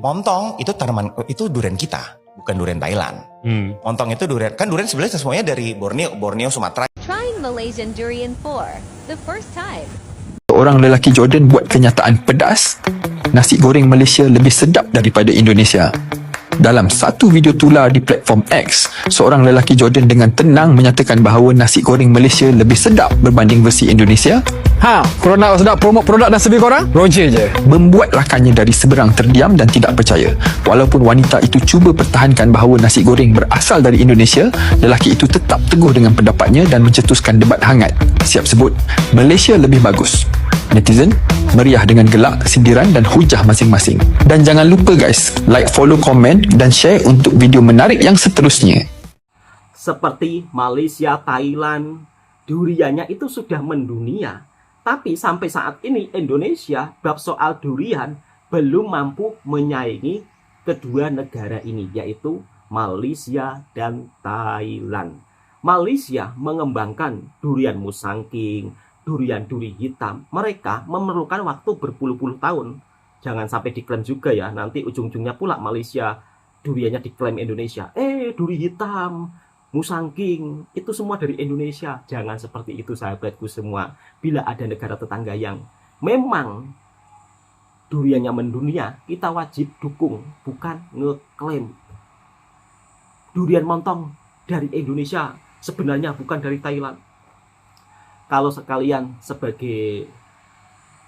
Montong itu tanaman, itu durian kita, bukan durian Thailand. Montong itu durian, kan durian sebenarnya semuanya dari Borneo, Sumatera. Trying Malaysian durian for the first time. Seorang lelaki Jordan buat kenyataan pedas, nasi goreng Malaysia lebih sedap daripada Indonesia. Dalam satu video tular di platform X, seorang lelaki Jordan dengan tenang menyatakan bahawa nasi goreng Malaysia lebih sedap berbanding versi Indonesia. Korang nak sedap promote produk nasi korang? Launching je. Membuat rakannya dari seberang terdiam dan tidak percaya. Walaupun wanita itu cuba pertahankan bahawa nasi goreng berasal dari Indonesia, lelaki itu tetap teguh dengan pendapatnya dan mencetuskan debat hangat. Siap sebut, Malaysia lebih bagus. Netizen meriah dengan gelak, sindiran dan hujah masing-masing. Dan jangan lupa guys, like, follow, komen dan share untuk video menarik yang seterusnya. Seperti Malaysia, Thailand, duriannya itu sudah mendunia. Tapi sampai saat ini Indonesia bab soal durian belum mampu menyaingi kedua negara ini, yaitu Malaysia dan Thailand. Malaysia mengembangkan durian musangking, durian duri hitam. Mereka memerlukan waktu berpuluh-puluh tahun. Jangan sampai diklaim juga ya, nanti ujung-ujungnya pula Malaysia duriannya diklaim Indonesia. Duri hitam, musangking, itu semua dari Indonesia. Jangan seperti itu sahabatku semua. Bila ada negara tetangga yang memang duriannya mendunia, kita wajib dukung, bukan ngeklaim. Durian montong dari Indonesia sebenarnya bukan dari Thailand. Kalau sekalian sebagai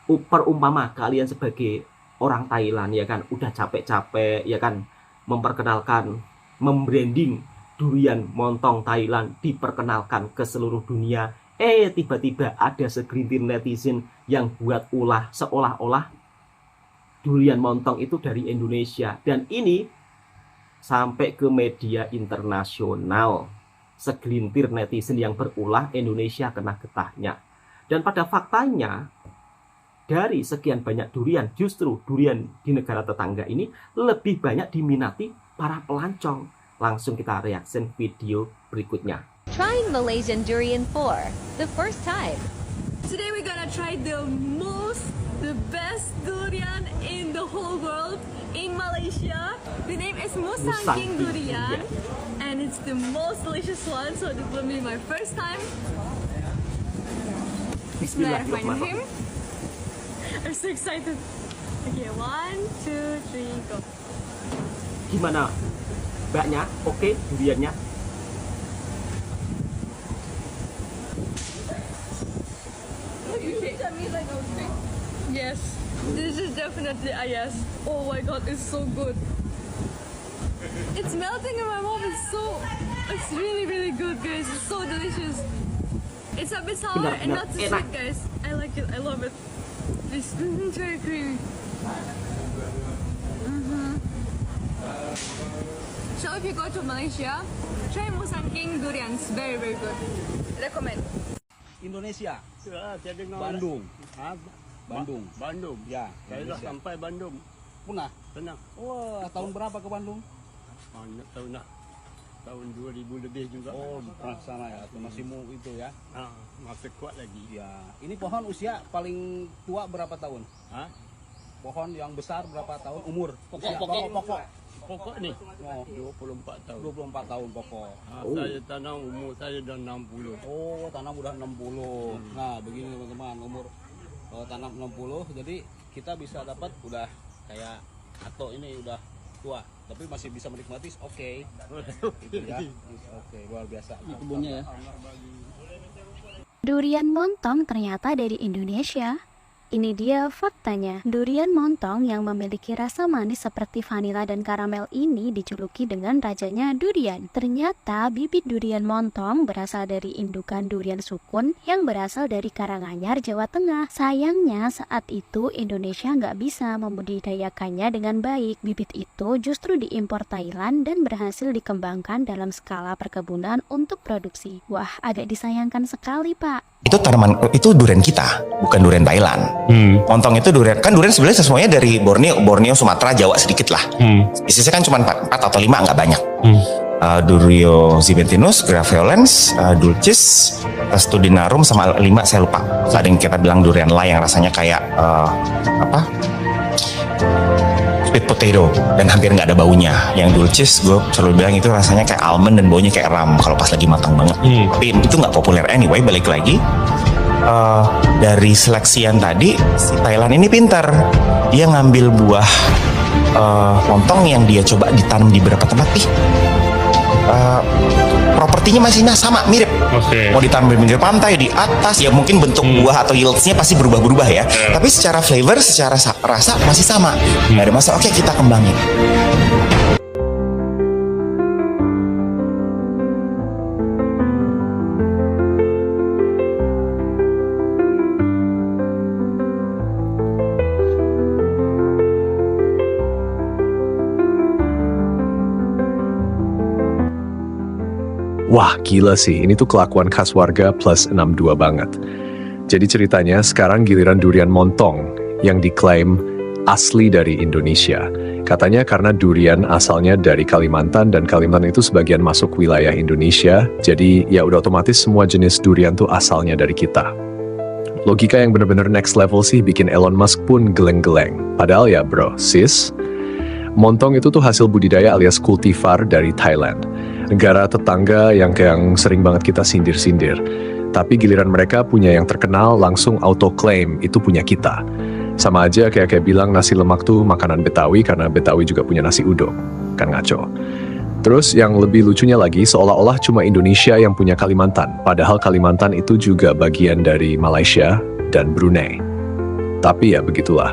perumpama kalian sebagai orang Thailand ya kan, udah capek-capek ya kan memperkenalkan, membranding durian montong Thailand, diperkenalkan ke seluruh dunia. Tiba-tiba ada segelintir netizen yang buat ulah seolah-olah durian montong itu dari Indonesia. Dan ini sampai ke media internasional. Segelintir netizen yang berulah, Indonesia kena getahnya. Dan pada faktanya, dari sekian banyak durian, justru durian di negara tetangga ini lebih banyak diminati para pelancong. Langsung kita reaction video berikutnya. Trying Malaysian durian for the first time. Today we're gonna try the best durian in the whole world in Malaysia. The name is Musangking durian, and it's the most delicious one. So this will be my first time. Bismillahirrahmanirrahim. I'm so excited. Okay, 1, 2, 3, go. Gimana? Mbaknya, oke duriannya? Yes, this is definitely a yes. Oh my god, it's so good. It's melting in my mouth. It's really, really good, guys. It's so delicious. It's a bit sour and not too sweet, guys. I like it. I love it. It's very creamy. So if you go to Malaysia, try Musangking durian. It's very, very good. Recommend. Indonesia, Bandung. Bandung. Ya, Saya dah sampai Bandung. Pernah? Tenang. Wah, tahun berapa ke Bandung? Nak tahu nak. Tahun 2000 lebih juga. Oh, pernah sana ya. Masih mau itu ya. Masih kuat lagi. Ya. Ini pohon usia paling tua berapa tahun? Pohon yang besar berapa tahun? Umur? Pokok ni. Oh, 24 tahun. 24 tahun pokok. Saya tanam umur saya dah 60. Oh, tanam udah 60. Nah, begini teman-teman, umur tanam 60, jadi kita bisa dapat udah kayak atau ini udah tua, tapi masih bisa menikmati. Oke. Ya. Oke, luar biasa. Ini kebunnya ya. Durian montong ternyata dari Indonesia. Ini dia faktanya, durian montong yang memiliki rasa manis seperti vanila dan karamel ini dijuluki dengan rajanya durian. Ternyata bibit durian montong berasal dari indukan durian sukun yang berasal dari Karanganyar, Jawa Tengah. Sayangnya saat itu Indonesia nggak bisa membudidayakannya dengan baik. Bibit itu justru diimpor Thailand dan berhasil dikembangkan dalam skala perkebunan untuk produksi. Wah, agak disayangkan sekali, Pak. Itu tanaman, itu durian kita, bukan durian Thailand. Montong itu durian, kan durian sebenarnya semuanya dari Borneo, Sumatera, Jawa sedikit lah. Isinya kan cuma 4 atau 5, nggak banyak. Durio zibentinus, graveolens, dulcis, studinarum, sama 5 saya lupa. Ada yang kita bilang durian lah yang rasanya kayak sweet potato dan hampir nggak ada baunya. Yang dulces gue selalu bilang itu rasanya kayak almond dan baunya kayak ram kalau pas lagi matang banget. Tapi itu nggak populer anyway. Balik lagi dari seleksian tadi, si Thailand ini pintar. Dia ngambil buah lontong yang dia coba ditanam di beberapa tempat. Propertinya masih sama, mirip. Mau ditanam di pinggir pantai, di atas, ya mungkin bentuk buah atau yieldsnya pasti berubah-berubah ya. Tapi secara flavor, secara rasa masih sama. Nggak ada masalah. Oke, kita kembangin. Wah, gila sih. Ini tuh kelakuan khas warga plus 62 banget. Jadi ceritanya sekarang giliran durian montong yang diklaim asli dari Indonesia. Katanya karena durian asalnya dari Kalimantan dan Kalimantan itu sebagian masuk wilayah Indonesia. Jadi ya udah otomatis semua jenis durian tuh asalnya dari kita. Logika yang bener-bener next level sih bikin Elon Musk pun geleng-geleng. Padahal ya bro, sis, montong itu tuh hasil budidaya alias kultivar dari Thailand. Negara tetangga yang sering banget kita sindir-sindir. Tapi giliran mereka punya yang terkenal langsung auto-claim itu punya kita. Sama aja kayak bilang nasi lemak tuh makanan Betawi karena Betawi juga punya nasi uduk. Kan ngaco. Terus yang lebih lucunya lagi seolah-olah cuma Indonesia yang punya Kalimantan. Padahal Kalimantan itu juga bagian dari Malaysia dan Brunei. Tapi ya begitulah.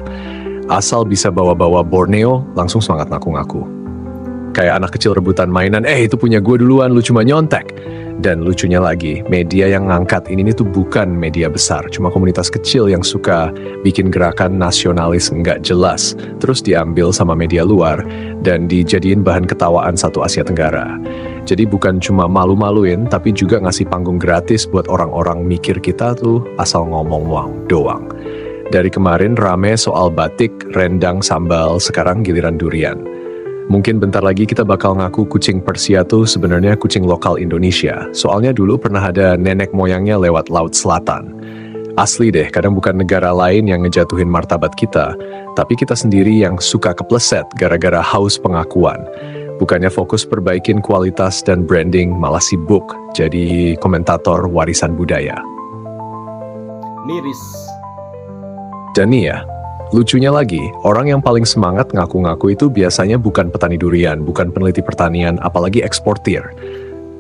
Asal bisa bawa-bawa Borneo langsung semangat ngaku-ngaku. Kayak anak kecil rebutan mainan, itu punya gue duluan, lu cuma nyontek. Dan lucunya lagi, media yang ngangkat ini tuh bukan media besar, cuma komunitas kecil yang suka bikin gerakan nasionalis nggak jelas, terus diambil sama media luar, dan dijadiin bahan ketawaan satu Asia Tenggara. Jadi bukan cuma malu-maluin, tapi juga ngasih panggung gratis buat orang-orang mikir kita tuh asal ngomong doang. Dari kemarin rame soal batik, rendang, sambal, sekarang giliran durian. Mungkin bentar lagi kita bakal ngaku kucing Persia tuh sebenarnya kucing lokal Indonesia. Soalnya dulu pernah ada nenek moyangnya lewat Laut Selatan. Asli deh, kadang bukan negara lain yang ngejatuhin martabat kita, tapi kita sendiri yang suka kepleset gara-gara haus pengakuan. Bukannya fokus perbaikin kualitas dan branding, malah sibuk jadi komentator warisan budaya. Miris. Dan nih ya, lucunya lagi, orang yang paling semangat ngaku-ngaku itu biasanya bukan petani durian, bukan peneliti pertanian, apalagi eksportir.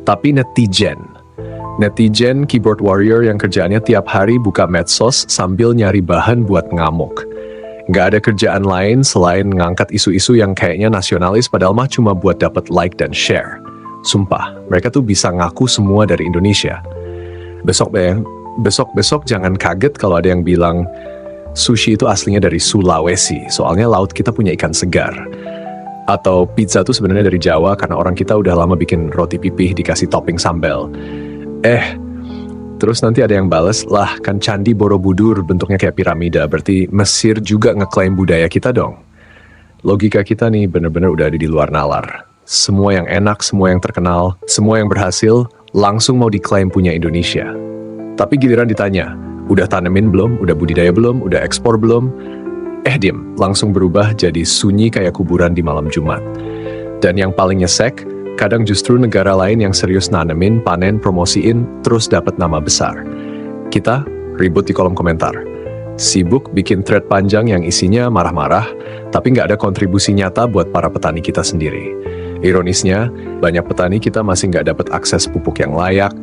Tapi netizen. Netizen keyboard warrior yang kerjaannya tiap hari buka medsos sambil nyari bahan buat ngamuk. Nggak ada kerjaan lain selain ngangkat isu-isu yang kayaknya nasionalis padahal mah cuma buat dapat like dan share. Sumpah, mereka tuh bisa ngaku semua dari Indonesia. Besok jangan kaget kalau ada yang bilang sushi itu aslinya dari Sulawesi, soalnya laut kita punya ikan segar. Atau pizza itu sebenarnya dari Jawa karena orang kita udah lama bikin roti pipih dikasih topping sambal. Terus nanti ada yang bales, lah kan Candi Borobudur bentuknya kayak piramida, berarti Mesir juga ngeklaim budaya kita dong. Logika kita nih bener-bener udah ada di luar nalar. Semua yang enak, semua yang terkenal, semua yang berhasil, langsung mau diklaim punya Indonesia. Tapi giliran ditanya, udah tanemin belum? Udah budidaya belum? Udah ekspor belum? Diem, langsung berubah jadi sunyi kayak kuburan di malam Jumat. Dan yang paling nyesek, kadang justru negara lain yang serius nanemin, panen, promosiin, terus dapat nama besar. Kita ribut di kolom komentar. Sibuk bikin thread panjang yang isinya marah-marah, tapi nggak ada kontribusi nyata buat para petani kita sendiri. Ironisnya, banyak petani kita masih nggak dapat akses pupuk yang layak,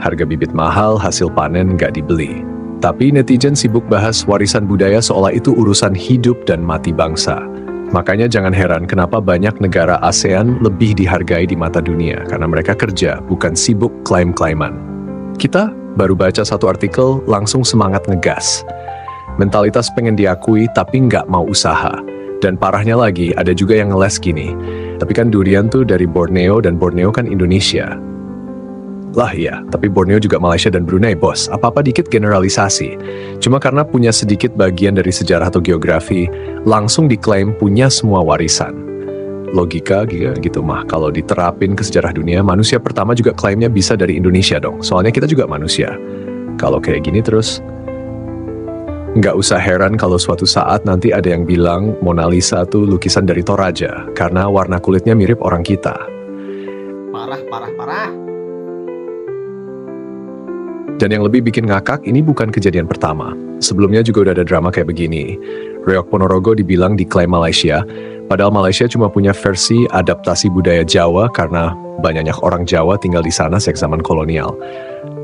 harga bibit mahal, hasil panen nggak dibeli. Tapi netizen sibuk bahas warisan budaya seolah itu urusan hidup dan mati bangsa. Makanya jangan heran kenapa banyak negara ASEAN lebih dihargai di mata dunia, karena mereka kerja, bukan sibuk klaim-klaiman. Kita baru baca satu artikel, langsung semangat ngegas. Mentalitas pengen diakui tapi nggak mau usaha. Dan parahnya lagi, ada juga yang ngeles gini. Tapi kan durian tuh dari Borneo, dan Borneo kan Indonesia. Lah iya, tapi Borneo juga Malaysia dan Brunei, bos. Apa-apa dikit generalisasi. Cuma karena punya sedikit bagian dari sejarah atau geografi, langsung diklaim punya semua warisan. Logika gitu mah, kalau diterapin ke sejarah dunia, manusia pertama juga klaimnya bisa dari Indonesia dong. Soalnya kita juga manusia. Kalau kayak gini terus, Nggak usah heran kalau suatu saat nanti ada yang bilang Mona Lisa tuh lukisan dari Toraja karena warna kulitnya mirip orang kita. Parah. Dan yang lebih bikin ngakak, ini bukan kejadian pertama. Sebelumnya juga udah ada drama kayak begini. Reok Ponorogo dibilang diklaim Malaysia, padahal Malaysia cuma punya versi adaptasi budaya Jawa karena banyaknya orang Jawa tinggal di sana sejak zaman kolonial.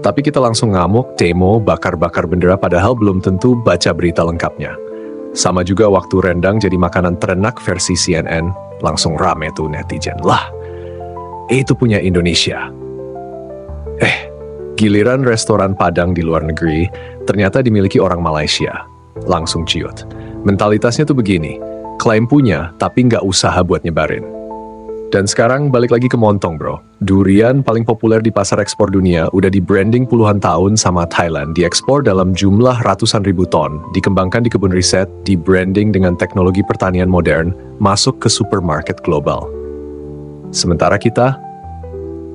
Tapi kita langsung ngamuk, demo, bakar-bakar bendera padahal belum tentu baca berita lengkapnya. Sama juga waktu rendang jadi makanan ternak versi CNN, langsung rame tuh netizen. Lah, itu punya Indonesia. Giliran restoran Padang di luar negeri ternyata dimiliki orang Malaysia. Langsung ciut. Mentalitasnya tuh begini, klaim punya tapi nggak usaha buat nyebarin. Dan sekarang balik lagi ke montong bro. Durian paling populer di pasar ekspor dunia udah di branding puluhan tahun sama Thailand. Diekspor dalam jumlah ratusan ribu ton. Dikembangkan di kebun riset, di branding dengan teknologi pertanian modern, masuk ke supermarket global. Sementara kita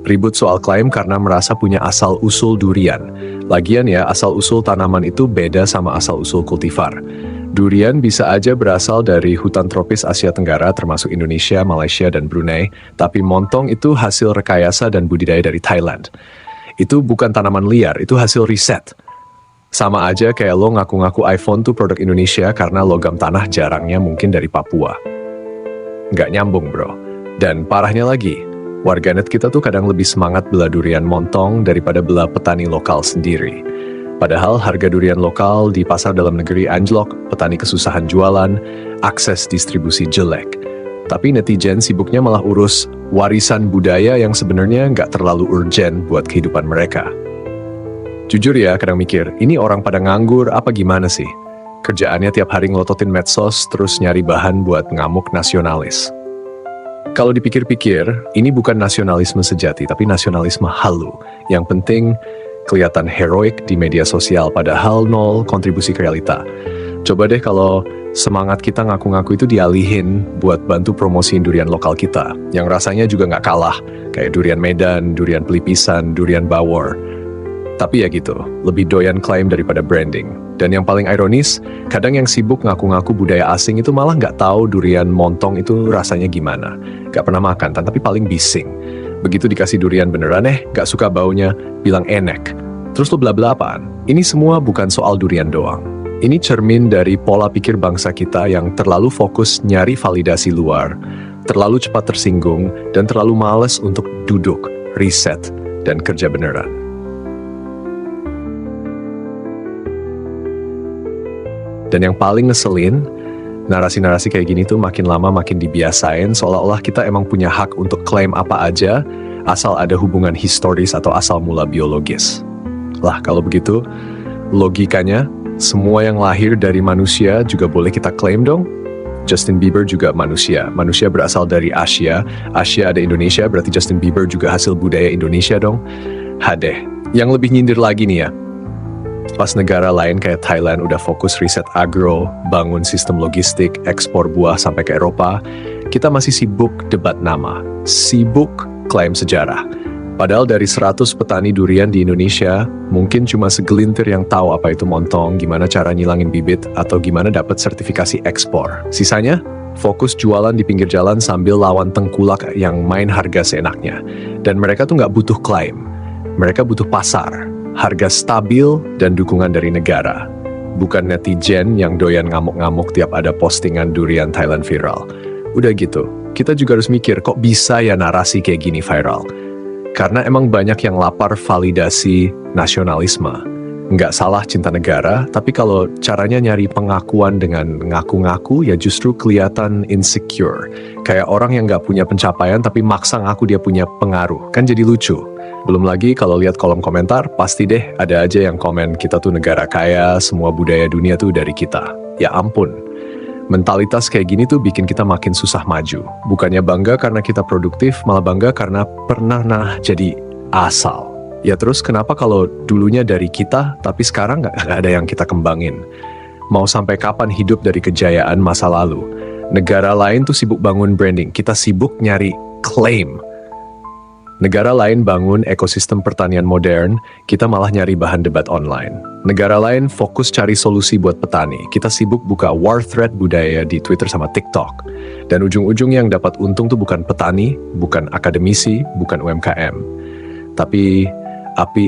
ribut soal klaim karena merasa punya asal-usul durian. Lagian ya, asal-usul tanaman itu beda sama asal-usul kultivar. Durian bisa aja berasal dari hutan tropis Asia Tenggara termasuk Indonesia, Malaysia, dan Brunei, tapi montong itu hasil rekayasa dan budidaya dari Thailand. Itu bukan tanaman liar, itu hasil riset. Sama aja kayak lo ngaku-ngaku iPhone tuh produk Indonesia karena logam tanah jarangnya mungkin dari Papua. Nggak nyambung bro. Dan parahnya lagi, warganet kita tuh kadang lebih semangat bela durian montong daripada bela petani lokal sendiri. Padahal harga durian lokal di pasar dalam negeri anjlok, petani kesusahan jualan, akses distribusi jelek. Tapi netizen sibuknya malah urus warisan budaya yang sebenarnya nggak terlalu urgent buat kehidupan mereka. Jujur ya, kadang mikir, ini orang pada nganggur apa gimana sih? Kerjaannya tiap hari ngelototin medsos terus nyari bahan buat ngamuk nasionalis. Kalau dipikir-pikir, ini bukan nasionalisme sejati, tapi nasionalisme halu. Yang penting, kelihatan heroik di media sosial, padahal nol kontribusi ke realita. Coba deh kalau semangat kita ngaku-ngaku itu dialihin buat bantu promosiin durian lokal kita, yang rasanya juga nggak kalah, kayak durian Medan, durian Pelipisan, durian Bawor. Tapi ya gitu, lebih doyan klaim daripada branding. Dan yang paling ironis, kadang yang sibuk ngaku-ngaku budaya asing itu malah nggak tahu durian montong itu rasanya gimana. Nggak pernah makan, tapi paling bising. Begitu dikasih durian beneran nggak suka baunya, bilang enek. Terus lo bla-bla apaan? Ini semua bukan soal durian doang. Ini cermin dari pola pikir bangsa kita yang terlalu fokus nyari validasi luar, terlalu cepat tersinggung, dan terlalu males untuk duduk, riset, dan kerja beneran. Dan yang paling ngeselin, narasi-narasi kayak gini tuh makin lama makin dibiasain seolah-olah kita emang punya hak untuk klaim apa aja asal ada hubungan historis atau asal mula biologis. Lah kalau begitu, logikanya semua yang lahir dari manusia juga boleh kita klaim dong? Justin Bieber juga manusia. Manusia berasal dari Asia. Asia ada Indonesia, berarti Justin Bieber juga hasil budaya Indonesia dong? Hadeh. Yang lebih nyindir lagi nih ya. Pas negara lain kayak Thailand udah fokus riset agro, bangun sistem logistik, ekspor buah sampai ke Eropa, kita masih sibuk debat nama, sibuk klaim sejarah. Padahal dari 100 petani durian di Indonesia, mungkin cuma segelintir yang tahu apa itu montong, gimana cara nyilangin bibit, atau gimana dapat sertifikasi ekspor. Sisanya, fokus jualan di pinggir jalan sambil lawan tengkulak yang main harga seenaknya. Dan mereka tuh nggak butuh klaim, mereka butuh pasar. Harga stabil dan dukungan dari negara. Bukan netizen yang doyan ngamuk-ngamuk tiap ada postingan durian Thailand viral. Udah gitu, kita juga harus mikir kok bisa ya narasi kayak gini viral. Karena emang banyak yang lapar validasi nasionalisme. Nggak salah cinta negara, tapi kalau caranya nyari pengakuan dengan ngaku-ngaku ya justru kelihatan insecure. Kayak orang yang nggak punya pencapaian tapi maksa ngaku dia punya pengaruh. Kan jadi lucu. Belum lagi kalau lihat kolom komentar, pasti deh ada aja yang komen kita tuh negara kaya, semua budaya dunia tuh dari kita. Ya ampun, mentalitas kayak gini tuh bikin kita makin susah maju. Bukannya bangga karena kita produktif, malah bangga karena pernah jadi asal. Ya terus kenapa kalau dulunya dari kita, tapi sekarang nggak ada yang kita kembangin? Mau sampai kapan hidup dari kejayaan masa lalu? Negara lain tuh sibuk bangun branding, kita sibuk nyari claim. Negara lain bangun ekosistem pertanian modern, kita malah nyari bahan debat online. Negara lain fokus cari solusi buat petani, kita sibuk buka war thread budaya di Twitter sama TikTok. Dan ujung-ujung yang dapat untung tuh bukan petani, bukan akademisi, bukan UMKM. Tapi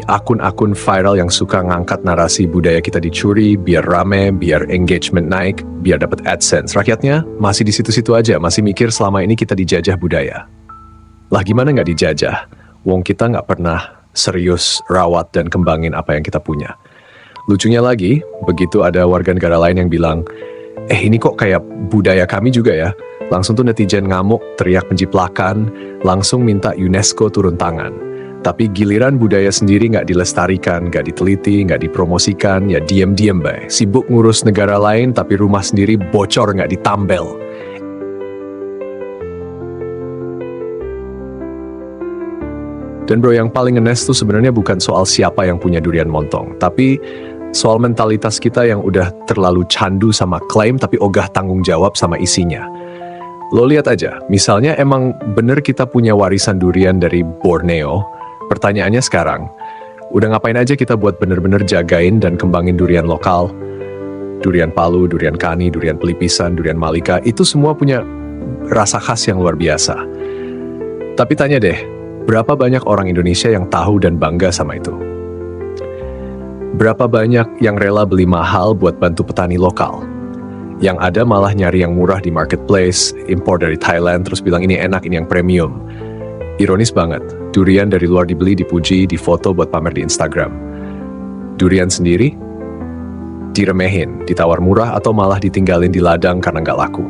akun-akun viral yang suka ngangkat narasi budaya kita dicuri, biar rame, biar engagement naik, biar dapat AdSense. Rakyatnya masih di situ-situ aja, masih mikir selama ini kita dijajah budaya. Lah gimana nggak dijajah? Wong kita nggak pernah serius rawat dan kembangin apa yang kita punya. Lucunya lagi, begitu ada warga negara lain yang bilang, ini kok kayak budaya kami juga ya. Langsung tuh netizen ngamuk, teriak penjiplakan, langsung minta UNESCO turun tangan. Tapi giliran budaya sendiri nggak dilestarikan, nggak diteliti, nggak dipromosikan, ya diem-diem bay. Sibuk ngurus negara lain tapi rumah sendiri bocor nggak ditambel. Dan bro, yang paling ngenes tuh sebenarnya bukan soal siapa yang punya durian montong, tapi soal mentalitas kita yang udah terlalu candu sama klaim tapi ogah tanggung jawab sama isinya. Lo lihat aja, misalnya emang bener kita punya warisan durian dari Borneo, pertanyaannya sekarang, udah ngapain aja kita buat bener-bener jagain dan kembangin durian lokal? Durian Palu, durian Kani, durian Pelipisan, durian Malika, itu semua punya rasa khas yang luar biasa. Tapi tanya deh, berapa banyak orang Indonesia yang tahu dan bangga sama itu? Berapa banyak yang rela beli mahal buat bantu petani lokal? Yang ada malah nyari yang murah di marketplace, impor dari Thailand, terus bilang ini enak, ini yang premium. Ironis banget, durian dari luar dibeli, dipuji, difoto buat pamer di Instagram. Durian sendiri diremehin, ditawar murah atau malah ditinggalin di ladang karena nggak laku.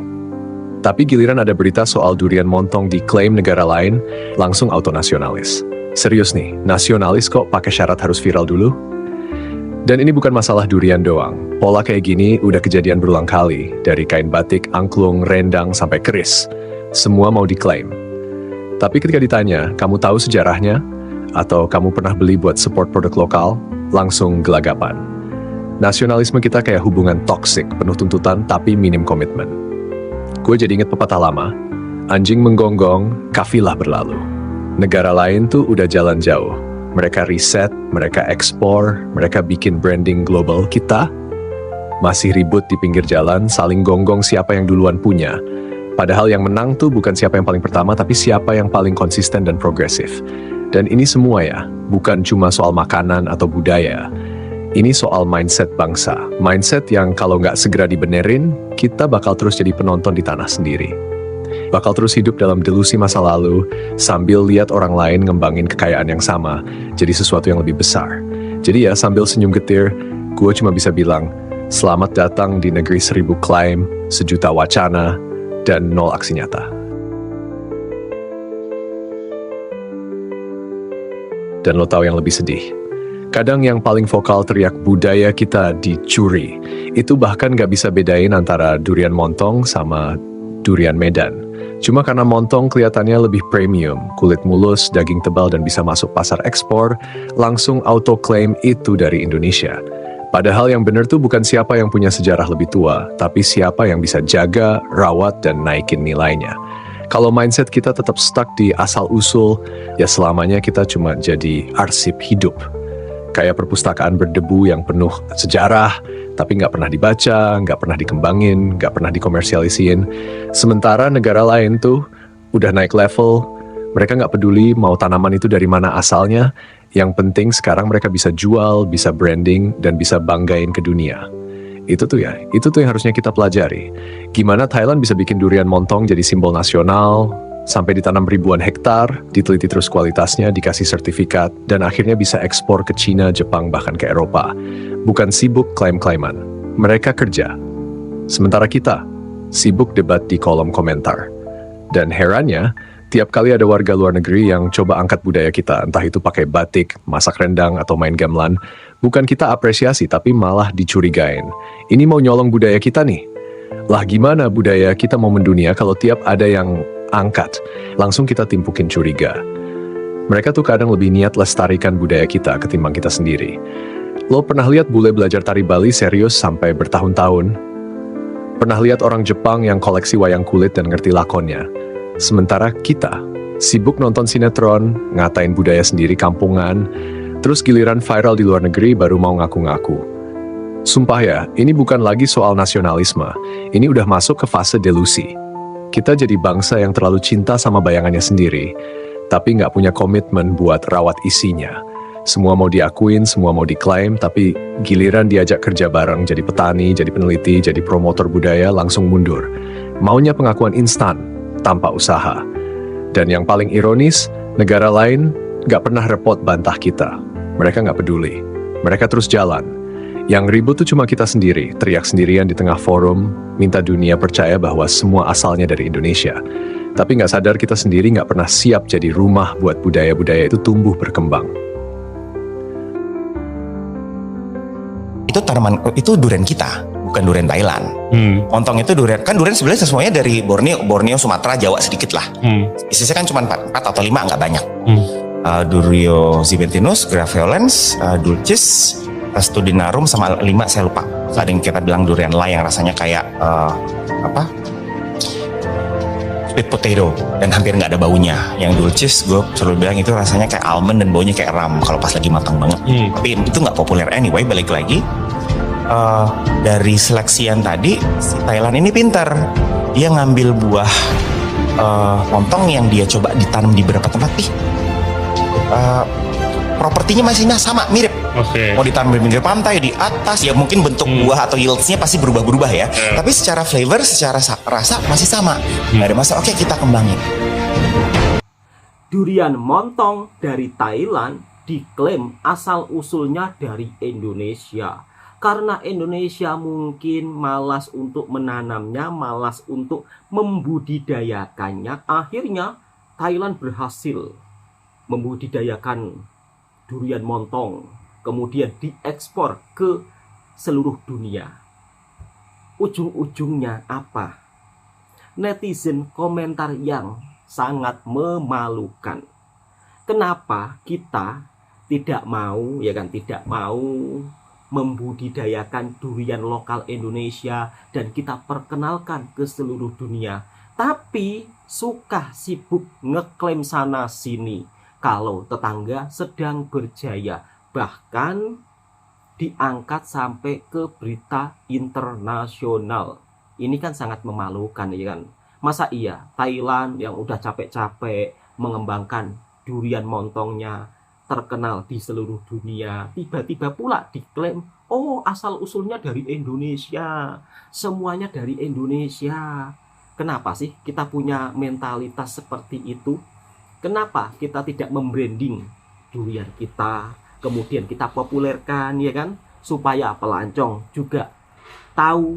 Tapi giliran ada berita soal durian montong diklaim negara lain, langsung autonasionalis. Serius nih, nasionalis kok pakai syarat harus viral dulu? Dan ini bukan masalah durian doang. Pola kayak gini udah kejadian berulang kali, dari kain batik, angklung, rendang, sampai keris. Semua mau diklaim. Tapi ketika ditanya, kamu tahu sejarahnya? Atau kamu pernah beli buat support produk lokal? Langsung gelagapan. Nasionalisme kita kayak hubungan toksik, penuh tuntutan tapi minim komitmen. Gue jadi inget pepatah lama, anjing menggonggong, kafilah berlalu. Negara lain tuh udah jalan jauh. Mereka riset, mereka ekspor, mereka bikin branding global. Kita masih ribut di pinggir jalan, saling gonggong siapa yang duluan punya. Padahal yang menang tuh bukan siapa yang paling pertama, tapi siapa yang paling konsisten dan progresif. Dan ini semua ya, bukan cuma soal makanan atau budaya. Ini soal mindset bangsa. Mindset yang kalau nggak segera dibenerin, kita bakal terus jadi penonton di tanah sendiri. Bakal terus hidup dalam delusi masa lalu, sambil lihat orang lain ngembangin kekayaan yang sama, jadi sesuatu yang lebih besar. Jadi ya, sambil senyum getir, gue cuma bisa bilang, selamat datang di negeri 1000 klaim, 1 juta wacana, dan 0 aksi nyata. Dan lo tahu yang lebih sedih? Kadang yang paling vokal teriak budaya kita dicuri. Itu bahkan gak bisa bedain antara durian montong sama durian Medan. Cuma karena montong kelihatannya lebih premium, kulit mulus, daging tebal dan bisa masuk pasar ekspor, langsung auto-claim itu dari Indonesia. Padahal yang benar tuh bukan siapa yang punya sejarah lebih tua, tapi siapa yang bisa jaga, rawat, dan naikin nilainya. Kalau mindset kita tetap stuck di asal-usul, ya selamanya kita cuma jadi arsip hidup. Kayak perpustakaan berdebu yang penuh sejarah, tapi nggak pernah dibaca, nggak pernah dikembangin, nggak pernah dikomersialisin. Sementara negara lain tuh udah naik level, mereka nggak peduli mau tanaman itu dari mana asalnya, yang penting sekarang mereka bisa jual, bisa branding, dan bisa banggain ke dunia. Itu tuh yang harusnya kita pelajari. Gimana Thailand bisa bikin durian montong jadi simbol nasional, sampai ditanam ribuan hektar, diteliti terus kualitasnya, dikasih sertifikat, dan akhirnya bisa ekspor ke Cina, Jepang, bahkan ke Eropa. Bukan sibuk klaim-klaiman, mereka kerja. Sementara kita, sibuk debat di kolom komentar. Dan herannya, tiap kali ada warga luar negeri yang coba angkat budaya kita, entah itu pakai batik, masak rendang, atau main gamelan, bukan kita apresiasi, tapi malah dicurigain. Ini mau nyolong budaya kita nih. Lah gimana budaya kita mau mendunia kalau tiap ada yang angkat, langsung kita timpukin curiga. Mereka tuh kadang lebih niat lestarikan budaya kita ketimbang kita sendiri. Lo pernah lihat bule belajar tari Bali serius sampai bertahun-tahun? Pernah lihat orang Jepang yang koleksi wayang kulit dan ngerti lakonnya? Sementara kita Sibuk nonton sinetron, ngatain budaya sendiri kampungan, terus giliran viral di luar negeri baru mau ngaku-ngaku. Sumpah ya, ini bukan lagi soal nasionalisme, ini udah masuk ke fase delusi. Kita jadi bangsa yang terlalu cinta sama bayangannya sendiri, tapi nggak punya komitmen buat rawat isinya. Semua mau diakuin, semua mau diklaim, tapi giliran diajak kerja bareng, jadi petani, jadi peneliti, jadi promotor budaya, langsung mundur. Maunya pengakuan instan, tanpa usaha. Dan yang paling ironis, negara lain nggak pernah repot bantah kita. Mereka nggak peduli. Mereka terus jalan. Yang ribut tuh cuma kita sendiri, teriak sendirian di tengah forum, minta dunia percaya bahwa semua asalnya dari Indonesia. Tapi nggak sadar kita sendiri nggak pernah siap jadi rumah buat budaya-budaya itu tumbuh berkembang. Itu durian kita, bukan durian Thailand. Montong itu durian, kan durian sebenarnya semuanya dari Borneo, Sumatera, Jawa sedikit lah. Isinya kan cuma 4 atau 5, nggak banyak. Durio zibentinus, graveolens, dulcis, studinarum, sama 5 saya lupa. Ada yang kita bilang durian lai yang rasanya kayak sweet potato dan hampir nggak ada baunya. Yang dulcis gue selalu bilang itu rasanya kayak almond dan baunya kayak ram kalau pas lagi matang banget. Tapi itu nggak populer anyway. Balik lagi dari seleksian tadi, si Thailand ini pintar. Dia ngambil buah montong yang dia coba ditanam di beberapa tempat. Propertinya masih sama, mirip. Mau ditanam di pinggir pantai, di atas, ya mungkin bentuk buah atau yieldsnya pasti berubah-berubah ya. Tapi secara flavor, secara rasa masih sama. Nggak ada masalah. Oke, kita kembangin. Durian montong dari Thailand diklaim asal usulnya dari Indonesia. Karena Indonesia mungkin malas untuk menanamnya, malas untuk membudidayakannya. Akhirnya Thailand berhasil membudidayakan durian montong, kemudian diekspor ke seluruh dunia. Ujung-ujungnya apa? Netizen komentar yang sangat memalukan. Kenapa kita tidak mau membudidayakan durian lokal Indonesia dan kita perkenalkan ke seluruh dunia, tapi suka sibuk ngeklaim sana sini kalau tetangga sedang berjaya, bahkan diangkat sampai ke berita internasional. Ini kan sangat memalukan, ya kan? Masa iya Thailand yang udah capek-capek mengembangkan durian montongnya, terkenal di seluruh dunia, tiba-tiba pula diklaim, oh asal usulnya dari Indonesia, semuanya dari Indonesia. Kenapa sih kita punya mentalitas seperti itu? Kenapa kita tidak membranding durian kita, kemudian kita populerkan, ya kan, supaya pelancong juga tahu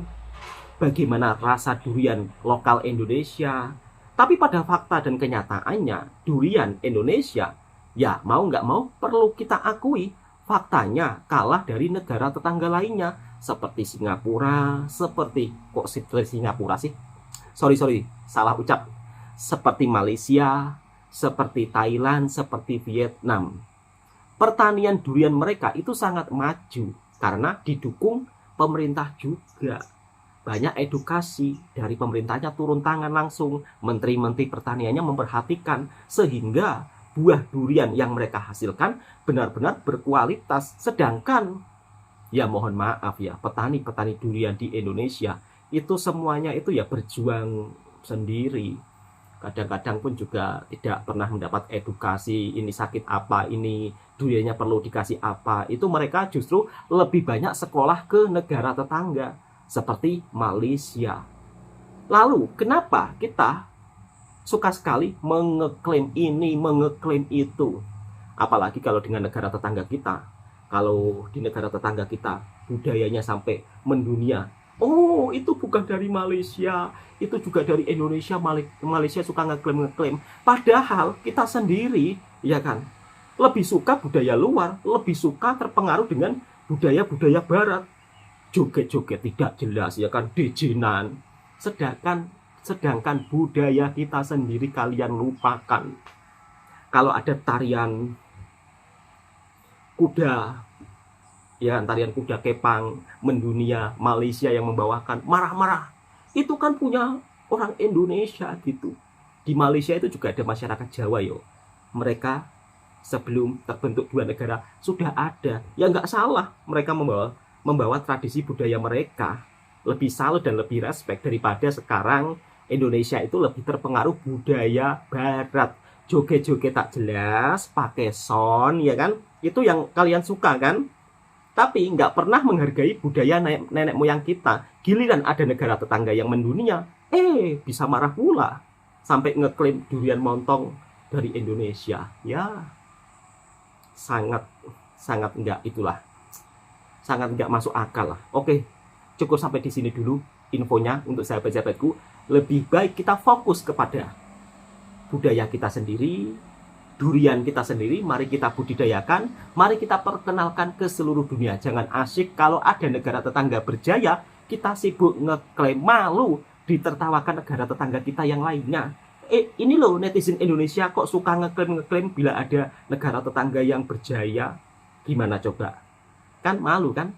bagaimana rasa durian lokal Indonesia. Tapi pada fakta dan kenyataannya, durian Indonesia, ya mau nggak mau perlu kita akui, faktanya kalah dari negara tetangga lainnya seperti Singapura, salah ucap, seperti Malaysia, seperti Thailand, seperti Vietnam. Pertanian durian mereka itu sangat maju karena didukung pemerintah juga. Banyak edukasi dari pemerintahnya turun tangan langsung, menteri-menteri pertaniannya memperhatikan sehingga buah durian yang mereka hasilkan benar-benar berkualitas. Sedangkan, ya mohon maaf ya, petani-petani durian di Indonesia itu semuanya itu ya berjuang sendiri. Kadang-kadang pun juga tidak pernah mendapat edukasi, ini sakit apa, ini duriannya perlu dikasih apa. Itu mereka justru lebih banyak sekolah ke negara tetangga seperti Malaysia. Lalu kenapa kita suka sekali mengeklaim ini, mengeklaim itu? Apalagi kalau dengan negara tetangga kita. Kalau di negara tetangga kita budayanya sampai mendunia. Oh, itu bukan dari Malaysia, itu juga dari Indonesia. Malaysia suka ngeklaim. Padahal kita sendiri, ya kan, lebih suka budaya luar, lebih suka terpengaruh dengan budaya-budaya barat. Joget-joget tidak jelas, ya kan, dejenan. Sedangkan budaya kita sendiri kalian lupakan. Kalau ada tarian kuda, ya tarian kuda kepang mendunia, Malaysia yang membawakan marah-marah, itu kan punya orang Indonesia gitu. Di Malaysia itu juga ada masyarakat Jawa yo. Mereka sebelum terbentuk dua negara sudah ada. Ya nggak salah mereka membawa tradisi budaya mereka. Lebih salut dan lebih respect daripada sekarang Indonesia itu lebih terpengaruh budaya Barat. Joget-joget tak jelas, pakai sound, ya kan? Itu yang kalian suka kan? Tapi nggak pernah menghargai budaya nenek moyang kita. Giliran ada negara tetangga yang mendunia, bisa marah pula. Sampai ngeklaim durian montong dari Indonesia. Ya, sangat nggak itulah. Sangat nggak masuk akal lah. Oke, cukup sampai di sini dulu infonya untuk sahabat-sahabatku. Lebih baik kita fokus kepada budaya kita sendiri, durian kita sendiri, mari kita budidayakan, mari kita perkenalkan ke seluruh dunia. Jangan asyik kalau ada negara tetangga berjaya, kita sibuk ngeklaim, malu ditertawakan negara tetangga kita yang lainnya. Ini loh netizen Indonesia kok suka ngeklaim bila ada negara tetangga yang berjaya. Gimana coba? Kan malu kan?